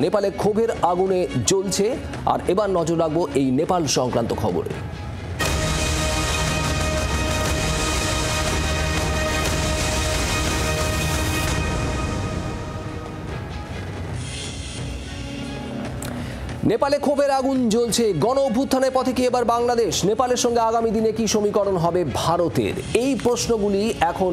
নেপালে ক্ষোভের আগুনে জ্বলছে। আর এবার নজর রাখবো এই নেপাল সংক্রান্ত খবরে। নেপালে ক্ষোভের আগুন জ্বলছে। গণ অভ্যুত্থানের পথে কি এবার বাংলাদেশ? নেপালের সঙ্গে আগামী দিনে কি সমীকরণ হবে ভারতের? এই প্রশ্নগুলি এখন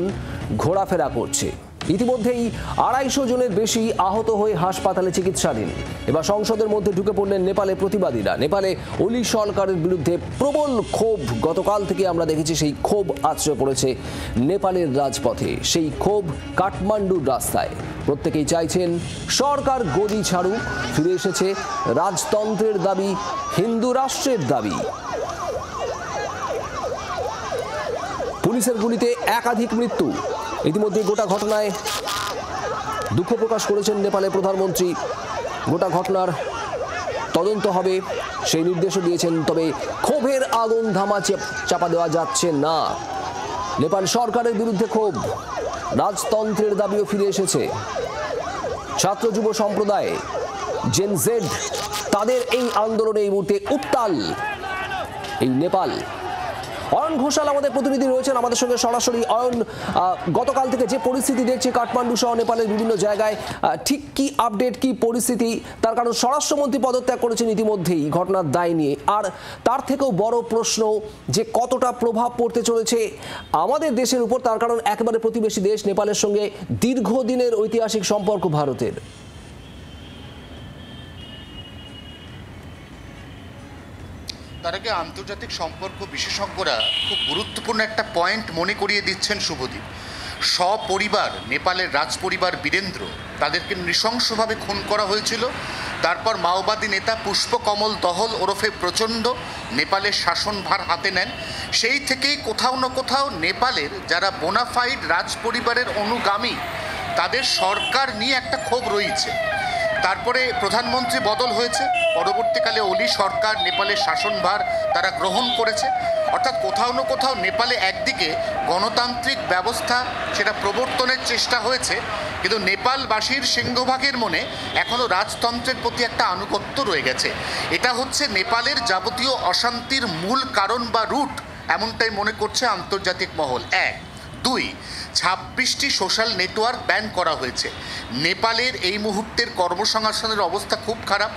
ঘোরাফেরা করছে। ইতিমধ্যেই 250 জনের বেশি আহত হয়ে হাসপাতালে চিকিৎসাধীন। এবার সংসদের মধ্যে ঢুকে পড়লেন নেপালে প্রতিবাদীরা। নেপালে ওলি সরকারের বিরুদ্ধে প্রবল ক্ষোভ। গতকাল থেকে আমরা দেখেছি সেই ক্ষোভ আছড়ে পড়েছে নেপালের রাজপথে। সেই ক্ষোভ কাঠমান্ডুর রাস্তায়। প্রত্যেকেই চাইছেন সরকার গদি ছাড়ুক। ফিরে এসেছে রাজতন্ত্রের দাবি, হিন্দু রাষ্ট্রের দাবি। পুলিশের গুলিতে একাধিক মৃত্যু। ইতিমধ্যে গোটা ঘটনায় দুঃখ প্রকাশ করেছেন নেপালের প্রধানমন্ত্রী। গোটা ঘটনার তদন্ত হবে সেই নির্দেশও দিয়েছেন। তবে ক্ষোভের আগুন ধামা চাপা দেওয়া যাচ্ছে না। নেপাল সরকারের বিরুদ্ধে ক্ষোভ, রাজতন্ত্রের দাবিও ফিরে এসেছে। ছাত্র যুব সম্প্রদায়, জেন জেড, তাদের এই আন্দোলনে এই মুহূর্তে উত্তাল এই নেপাল। অয়ন ঘোষাল আমাদের প্রতিনিধি রয়েছেন আমাদের সঙ্গে সরাসরি। অয়ন, গতকাল থেকে যে পরিস্থিতি দেখছি কাঠমান্ডু সহ নেপালের বিভিন্ন জায়গায়, ঠিক কি আপডেট, কি পরিস্থিতি? তার কারণ স্বরাষ্ট্রমন্ত্রী পদত্যাগ করেছেন ইতিমধ্যেই ঘটনার দায় নিয়ে। আর তার থেকেও বড় প্রশ্ন যে কতটা প্রভাব পড়তে চলেছে আমাদের দেশের উপর, তার কারণ একেবারে প্রতিবেশী দেশ নেপালের সঙ্গে দীর্ঘদিনের ঐতিহাসিক সম্পর্ক ভারতের। তার আগে আন্তর্জাতিক সম্পর্ক বিশেষজ্ঞরা খুব গুরুত্বপূর্ণ একটা পয়েন্ট মনে করিয়ে দিচ্ছেন শুভদীপ। সপরিবার নেপালের রাজপরিবার বীরেন্দ্র, তাদেরকে নৃশংসভাবে খুন করা হয়েছিল। তারপর মাওবাদী নেতা পুষ্পকমল দহল ওরফে প্রচণ্ড নেপালের শাসনভার হাতে নেন। সেই থেকেই কোথাও না কোথাও নেপালের যারা বোনাফাইড রাজপরিবারের অনুগামী, তাদের সরকার নিয়ে একটা ক্ষোভ রয়েছে। তারপরে প্রধানমন্ত্রী বদল হয়েছে, পরবর্তীকালে ওলি সরকার নেপালের শাসনভার তারা গ্রহণ করেছে। অর্থাৎ কোথাও না কোথাও নেপালে একদিকে গণতান্ত্রিক ব্যবস্থা সেটা প্রবর্তনের চেষ্টা হয়েছে, কিন্তু নেপালবাসীর সিংহভাগের মনে এখনও রাজতন্ত্রের প্রতি একটা আনুগত্য রয়ে গেছে। এটা হচ্ছে নেপালের যাবতীয় অশান্তির মূল কারণ বা রুট, এমনটাই মনে করছে আন্তর্জাতিক মহল। 1, 2, 26টি সোশ্যাল নেটওয়ার্ক ব্যান করা হয়েছে। নেপালের এই মুহূর্তের কর্মসংস্থানের অবস্থা খুব খারাপ।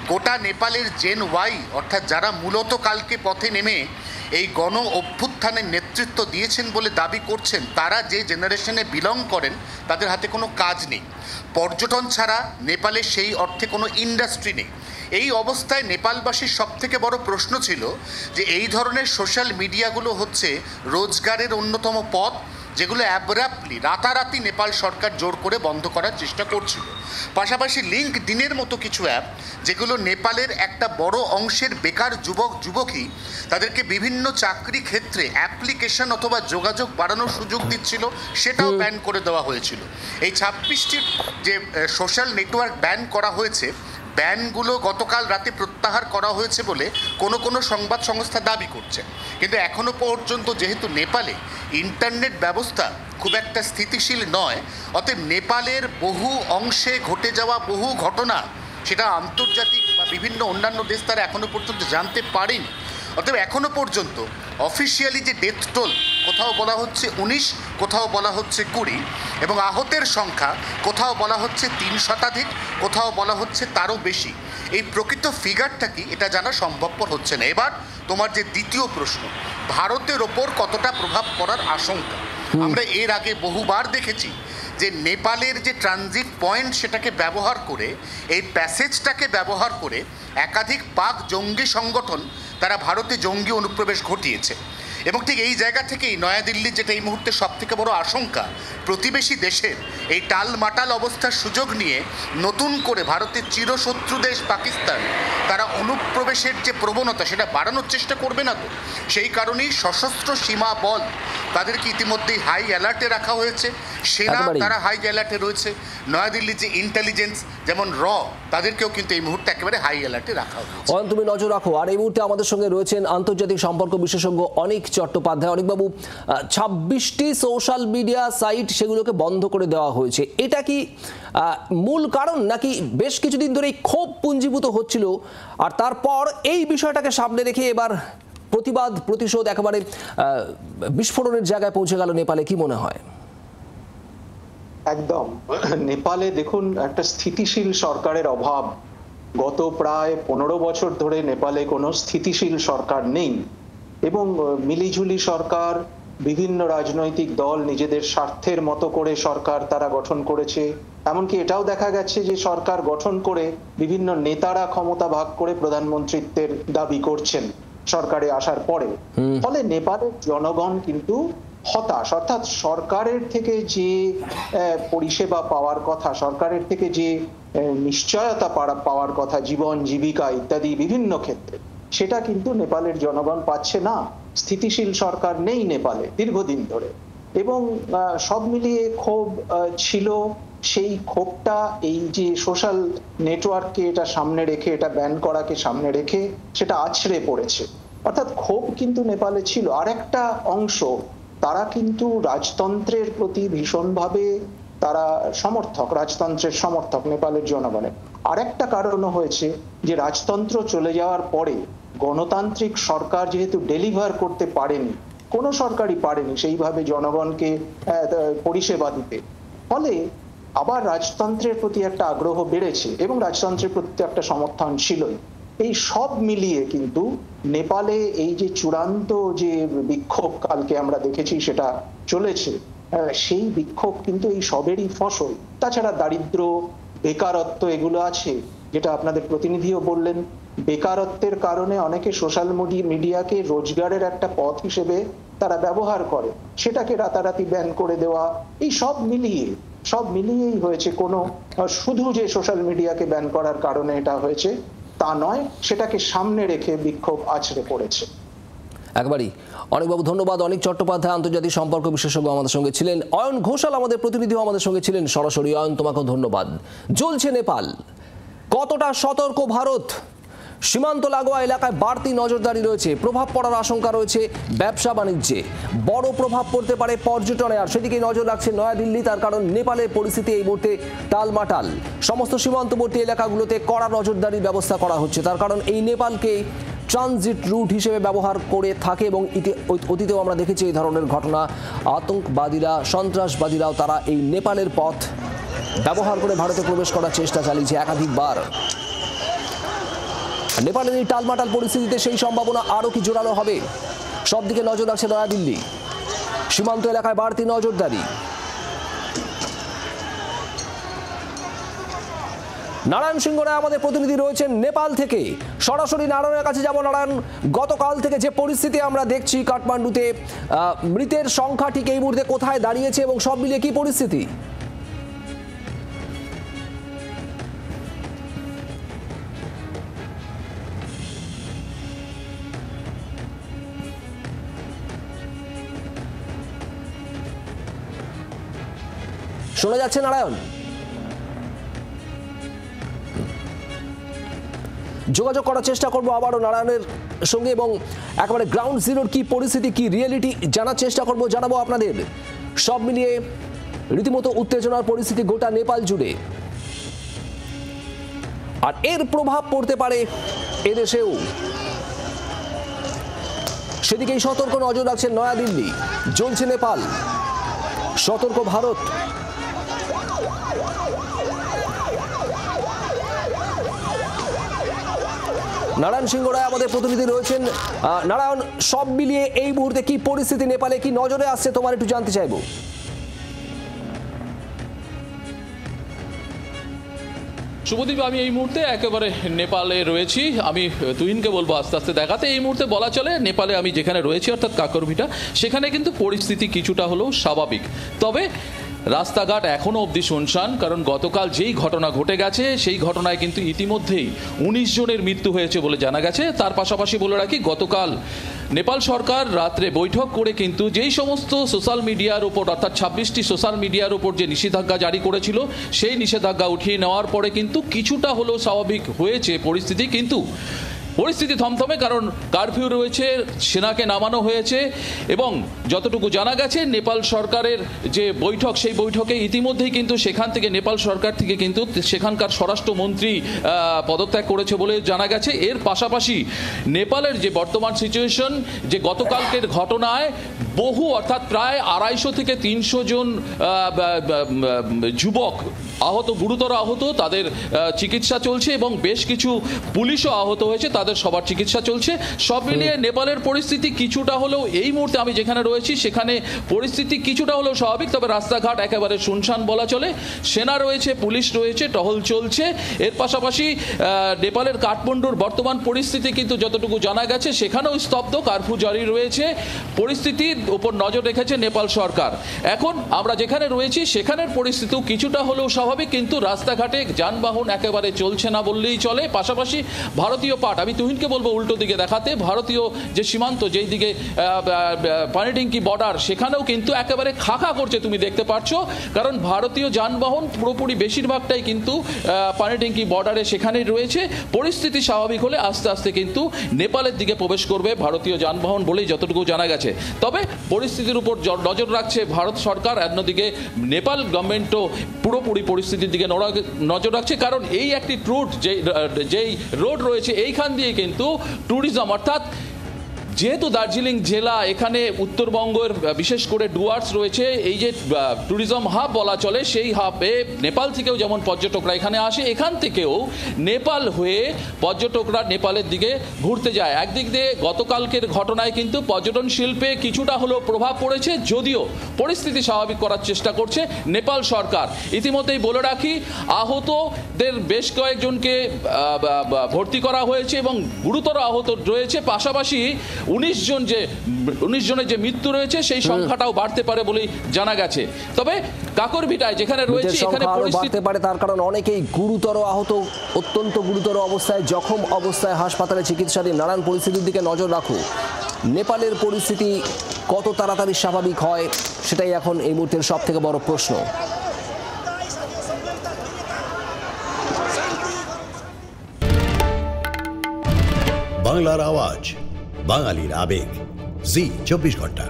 গোটা নেপালের জেন ওয়াই, অর্থাৎ যারা মূলত কালকে পথে নেমে এই গণ অভ্যুত্থানের নেতৃত্ব দিয়েছেন বলে দাবি করছেন, তারা যে জেনারেশনে বিলং করেন তাদের হাতে কোনো কাজ নেই। পর্যটন ছাড়া নেপালে সেই অর্থে কোনো ইন্ডাস্ট্রি নেই। এই অবস্থায় নেপালবাসীর সবথেকে বড় প্রশ্ন ছিল যে এই ধরনের সোশ্যাল মিডিয়াগুলো হচ্ছে রোজগারের অন্যতম পথ, যেগুলো অ্যাব্রাপ্টলি রাতারাতি নেপাল সরকার জোর করে বন্ধ করার চেষ্টা করছিল। পাশাপাশি লিঙ্কডিনের মতো কিছু অ্যাপ, যেগুলো নেপালের একটা বড় অংশের বেকার যুবক যুবকই তাদেরকে বিভিন্ন চাকরি ক্ষেত্রে অ্যাপ্লিকেশন অথবা যোগাযোগ বাড়ানোর সুযোগ দিচ্ছিল, সেটাও ব্যান করে দেওয়া হয়েছিল। এই 26টির যে সোশ্যাল নেটওয়ার্ক ব্যান করা হয়েছে, ব্যানগুলো গতকাল রাতে প্রত্যাহার করা হয়েছে বলে কোনো সংবাদ সংস্থা দাবি করছে। কিন্তু এখনও পর্যন্ত যেহেতু নেপালে ইন্টারনেট ব্যবস্থা খুব একটা স্থিতিশীল নয়, অতএব নেপালের বহু অংশে ঘটে যাওয়া বহু ঘটনা সেটা আন্তর্জাতিক বা বিভিন্ন অন্যান্য দেশ তারা এখনও পর্যন্ত জানতে পারেনি। অতএব এখনও পর্যন্ত অফিসিয়ালি যে ডেথ টোল, কোথাও বলা হচ্ছে 19, কোথাও বলা হচ্ছে 20, এবং আহতের সংখ্যা কোথাও বলা হচ্ছে 3 শতাধিক, কোথাও বলা হচ্ছে তারও বেশি। এই প্রকৃত ফিগারটা কি এটা জানা সম্ভবপর হচ্ছে না। এবার তোমার যে দ্বিতীয় প্রশ্ন, ভারতের ওপর কতটা প্রভাব পড়ার আশঙ্কা। আমরা এর আগে বহুবার দেখেছি যে নেপালের যে ট্রানজিট পয়েন্ট সেটাকে ব্যবহার করে, এই প্যাসেজটাকে ব্যবহার করে একাধিক পাক জঙ্গি সংগঠন তারা ভারতে জঙ্গি অনুপ্রবেশ ঘটিয়েছে। এবং ঠিক এই জায়গা থেকেই নয়াদিল্লির যেটা এই মুহূর্তে সবথেকে বড় আশঙ্কা, প্রতিবেশী দেশের এই টালমাটাল অবস্থার সুযোগ নিয়ে নতুন করে ভারতের চিরশত্রু দেশ পাকিস্তান তারা অনুপ্রবেশের যে প্রবণতা সেটা বাড়ানোর চেষ্টা করবে না তো। সেই কারণেই সশস্ত্র সীমা বল তাদেরকে ইতিমধ্যেই হাই অ্যালার্টে রাখা হয়েছে। সেনা তারা হাই অ্যালার্টে রয়েছে। নয়াদিল্লির যে ইন্টেলিজেন্স যেমন তাদেরকেও কিন্তু এই মুহূর্তে একেবারে হাই অ্যালার্টে রাখা হয়েছে। অয়ন, তুমি নজর রাখো। আর এই মুহূর্তে আমাদের সঙ্গে রয়েছেন আন্তর্জাতিক সম্পর্ক বিশেষজ্ঞ অনিক চট্টোপাধ্যায়। অনিকবাবু, 26টি সোশ্যাল মিডিয়া সাইট সেগুলোকে বন্ধ করে দেওয়া হয়েছে, এটা কি মূল কারণ, নাকি বেশ কিছুদিন ধরেই ক্ষোভ পুঞ্জীভূত হচ্ছিল আর তারপর এই বিষয়টাকে সামনে রেখে এবার প্রতিবাদ প্রতিশোধ একেবারে বিস্ফোরণের জায়গায় পৌঁছে গেল নেপালে? কি মনে হয়? একদম, নেপালে দেখুন একটা স্থিতিশীল সরকারের অভাব। গত প্রায় 15 বছর ধরে নেপালে কোনো স্থিতিশীল সরকার নেই এবং মিলিঝুলি সরকার, বিভিন্ন রাজনৈতিক দল নিজেদের স্বার্থের মতো করে সরকার তারা গঠন করেছে। এমনকি এটাও দেখা গেছে যে সরকার গঠন করে বিভিন্ন নেতারা ক্ষমতা ভাগ করে প্রধানমন্ত্রীত্বের দাবি করছেন সরকারে আসার পরে। ফলে নেপালের জনগণ কিন্তু হতাশ, অর্থাৎ সরকারের থেকে যে পরিষেবা পাওয়ার কথা, সরকারের থেকে যে নিশ্চয়তা পাওয়ার কথা জীবন জীবিকা ইত্যাদি বিভিন্ন ক্ষেত্রে, সেটা কিন্তু নেপালের জনগণ পাচ্ছে না। স্থিতিশীল সরকার নেই নেপালে দীর্ঘদিন ধরে এবং সব মিলিয়ে ক্ষোভ ছিল। সেই ক্ষোভটা এই যে সোশ্যাল নেটওয়ার্ককে এটা সামনে রেখে, এটা ব্যান করাকে সামনে রেখে সেটা আছড়ে পড়েছে। অর্থাৎ ক্ষোভ কিন্তু নেপালে ছিল। আর একটা অংশ, তারা কিন্তু রাজতন্ত্রের প্রতি ভীষণভাবে তারা রাজতন্ত্রের সমর্থক নেপালের জনগণের। আরেকটা কারণও হয়েছে যে রাজতন্ত্র চলে যাওয়ার পরে গণতান্ত্রিক সরকার যেহেতু ডেলিভার করতে পারেনি, কোনো সরকারই পারেনি সেইভাবে জনগণকে পরিষেবা দিতে, ফলে আবার রাজতন্ত্রের প্রতি একটা আগ্রহ বেড়েছে এবং রাজতন্ত্রের প্রতি একটা সমর্থন ছিলই। এই সব মিলিয়ে কিন্তু নেপালে এই যে চূড়ান্ত যে বিক্ষোভ কালকে আমরা দেখেছি সেটা চলেছে, সেই বিক্ষোভ কিন্তু এই সবেরই ফসল। তাছাড়া দারিদ্র, বেকারত্ব এগুলো আছে, যেটা আপনাদের প্রতিনিধিও বললেন। বেকারত্বের কারণে অনেকে সোশ্যাল মিডিয়াকে রোজগারের একটা পথ হিসেবে তারা ব্যবহার করে, সেটাকে রাতারাতি ব্যান করে দেওয়া, এই সব মিলিয়েই হয়েছে। কোনো শুধু যে সোশ্যাল মিডিয়াকে ব্যান করার কারণে এটা হয়েছে তা নয়, সেটাকে সামনে রেখে বিক্ষোভ আছড়ে পড়েছে। একবারই। অনেকবাবু ধন্যবাদ। অনিক চট্টোপাধ্যায় আন্তর্জাতিক সম্পর্ক বিশেষজ্ঞ আমাদের সঙ্গে ছিলেন। অয়ন ঘোষাল আমাদের প্রতিনিধিও আমাদের সঙ্গে ছিলেন সরাসরি। অয়ন, তোমাকেও ধন্যবাদ। জ্বলছে নেপাল, কতটা সতর্ক ভারত? সীমান্ত লাগোয়া এলাকায় বাড়তি নজরদারি রয়েছে, প্রভাব পড়ার আশঙ্কা রয়েছে ব্যবসা বাণিজ্যে, বড় প্রভাব পড়তে পারে পর্যটনে। আর সেদিকে নজর রাখছে নয়াদিল্লি, তার কারণ নেপালের পরিস্থিতি এই মুহূর্তে টালমাটাল। সমস্ত সীমান্তবর্তী এলাকাগুলোতে কড়া নজরদারির ব্যবস্থা করা হচ্ছে, তার কারণ এই নেপালকে ট্রানজিট রুট হিসেবে ব্যবহার করে থাকে এবং অতীতেও আমরা দেখেছি এই ধরনের ঘটনা। আতঙ্কবাদীরা, সন্ত্রাসবাদীরাও তারা এই নেপালের পথ ব্যবহার করে ভারতে প্রবেশ করার চেষ্টা চালিয়েছে একাধিকবার। নেপালের এই টালমাটাল পরিস্থিতিতে সেই সম্ভাবনা আরও কি জোরালো হবে? সব দিকে নজর রাখছে নয়াদিল্লি। সীমান্ত এলাকায় বাড়তি নজরদারি। নারায়ণ সিংহ রায় আমাদের প্রতিনিধি রয়েছেন নেপাল থেকে। সরাসরি নারায়ণের কাছে যাব। নারায়ণ, গতকাল থেকে যে পরিস্থিতি আমরা দেখছি কাঠমান্ডুতে, মৃতের সংখ্যা ঠিক এই মুহূর্তে কোথায় দাঁড়িয়েছে এবং সব মিলিয়ে কি পরিস্থিতি? শোনা যাচ্ছে নারায়ণ? যোগাযোগ করার চেষ্টা করবো আবারও নারায়ণের সঙ্গে এবং একেবারে গ্রাউন্ড জিরোর কি পরিস্থিতি, কি রিয়েলিটি জানার চেষ্টা করবো, জানাবো আপনাদের। সব মিলিয়ে রীতিমতো উত্তেজনার পরিস্থিতি গোটা নেপাল জুড়ে, আর এর প্রভাব পড়তে পারে এদেশেও। সেদিকেই সতর্ক নজর রাখছেন নয়াদিল্লি। জ্বলছে নেপাল, সতর্ক ভারত। নারায়ণ সিংহ রায় আমাদের প্রতিনিধি রয়েছেন। নারায়ণ, সব মিলিয়ে এই মুহূর্তে কি পরিস্থিতি নেপালে, কি নজরে আসছে তোমার একটু জানতে চাইবো। শুভদীপ, আমি এই মুহূর্তে একেবারে নেপালে রয়েছি। আমি তুহিনকে বলবো আস্তে আস্তে দেখাতে। এই মুহূর্তে বলা চলে নেপালে আমি যেখানে রয়েছি অর্থাৎ কাকরভিটা, সেখানে কিন্তু পরিস্থিতি কিছুটা হলেও স্বাভাবিক। তবে রাস্তাঘাট এখনো অবধি শুনশান, কারণ গতকাল যেই ঘটনা ঘটে গেছে সেই ঘটনায় কিন্তু ইতিমধ্যেই 19 জনের মৃত্যু হয়েছে বলে জানা গেছে। তার পাশাপাশি বলে রাখি, গতকাল নেপাল সরকার রাত্রে বৈঠক করে কিন্তু যেই সমস্ত সোশ্যাল মিডিয়ার উপর, অর্থাৎ 26টি সোশ্যাল মিডিয়ার উপর যে নিষেধাজ্ঞা জারি করেছিল সেই নিষেধাজ্ঞা উঠিয়ে নেওয়ার পরে কিন্তু কিছুটা হলেও স্বাভাবিক হয়েছে পরিস্থিতি। কিন্তু পরিস্থিতি থমথমে, কারণ কারফিউ রয়েছে, সেনাকে নামানো হয়েছে এবং যতটুকু জানা গেছে নেপাল সরকারের যে বৈঠক, সেই বৈঠকে ইতিমধ্যেই কিন্তু সেখান থেকে নেপাল সরকার থেকে কিন্তু সেখানকার স্বরাষ্ট্রমন্ত্রী পদত্যাগ করেছে বলে জানা গেছে। এর পাশাপাশি নেপালের যে বর্তমান সিচুয়েশন, যে গতকালকের ঘটনায় বহু, অর্থাৎ প্রায় 250 থেকে 300 জন যুবক আহত, গুরুতর আহত, তাদের চিকিৎসা চলছে এবং বেশ কিছু পুলিশও আহত হয়েছে, তাদের সবার চিকিৎসা চলছে। সব মিলিয়ে নেপালের পরিস্থিতি কিছুটা হলেও, এই মুহূর্তে আমি যেখানে রয়েছি সেখানে পরিস্থিতি কিছুটা হলেও স্বাভাবিক, তবে রাস্তাঘাট একেবারে শুনশান বলা চলে। সেনা রয়েছে, পুলিশ রয়েছে, টহল চলছে। এর পাশাপাশি নেপালের কাঠমান্ডুর বর্তমান পরিস্থিতি কিন্তু যতটুকু জানা গেছে সেখানেও স্তব্ধ, কারফিউ জারি রয়েছে। পরিস্থিতির উপর নজর রেখেছে নেপাল সরকার। এখন আমরা যেখানে রয়েছি সেখানের পরিস্থিতিও কিছুটা হলেও স্বাভাবিক, কিন্তু রাস্তাঘাটে যানবাহন একেবারে চলছে না বললেই চলে। পাশাপাশি ভারতীয় পাট, আমি তুহিনকে বলবো উল্টো দিকে দেখাতে, ভারতীয় যে সীমান্ত, যেই দিকে পানিট্যাঙ্কি বর্ডার, সেখানেও কিন্তু একেবারে খাখা করছে, তুমি দেখতে পাচ্ছ। কারণ ভারতীয় যানবাহন পুরোপুরি বেশিরভাগটাই কিন্তু পানিট্যাঙ্কি বর্ডারে সেখানেই রয়েছে। পরিস্থিতি স্বাভাবিক হলে আস্তে আস্তে কিন্তু নেপালের দিকে প্রবেশ করবে ভারতীয় যানবাহন বলেই যতটুকু জানা গেছে। তবে পরিস্থিতির উপর নজর রাখছে ভারত সরকার, অন্যদিকে নেপাল গভর্নমেন্টও পুরোপুরি পরিস্থিতির দিকে নজর রাখছে। কারণ এই একটি যেই রোড রয়েছে এইখান দিয়ে কিন্তু ট্যুরিজম, অর্থাৎ যেহেতু দার্জিলিং জেলা, এখানে উত্তরবঙ্গের বিশেষ করে ডুয়ার্স রয়েছে, এই যে ট্যুরিজম হাব বলা চলে, সেই হাবে নেপাল থেকেও যেমন পর্যটকরা এখানে আসে, এখান থেকেও নেপাল হয়ে পর্যটকরা নেপালের দিকে ঘুরতে যায়। একদিক দিয়ে গতকালকের ঘটনায় কিন্তু পর্যটন শিল্পে কিছুটা হলেও প্রভাব পড়েছে, যদিও পরিস্থিতি স্বাভাবিক করার চেষ্টা করছে নেপাল সরকার। ইতিমধ্যেই বলে রাখি, আহতদের বেশ কয়েকজনকে ভর্তি করা হয়েছে এবং গুরুতর আহত রয়েছে। পাশাপাশি 19 জনের যে মৃত্যু রয়েছে সেই সংখ্যাটাও বাড়তে পারে বলেই জানা গেছে। তবে কাকরভিটায় যেখানে রয়েছে এখানে বাড়তে পারে, তার কারণ অনেকেই গুরুতর আহত, অত্যন্ত গুরুতর অবস্থায়, জখম অবস্থায় হাসপাতালে চিকিৎসাধীন। নানান পরিস্থিতির দিকে নজর রাখো। নেপালের পরিস্থিতি কত তাড়াতাড়ি স্বাভাবিক হয় সেটাই এখন এই মুহূর্তের সব থেকে বড় প্রশ্ন। বাংলার আওয়াজ, বাঙালির আবেগ, জি 24 ঘন্টা।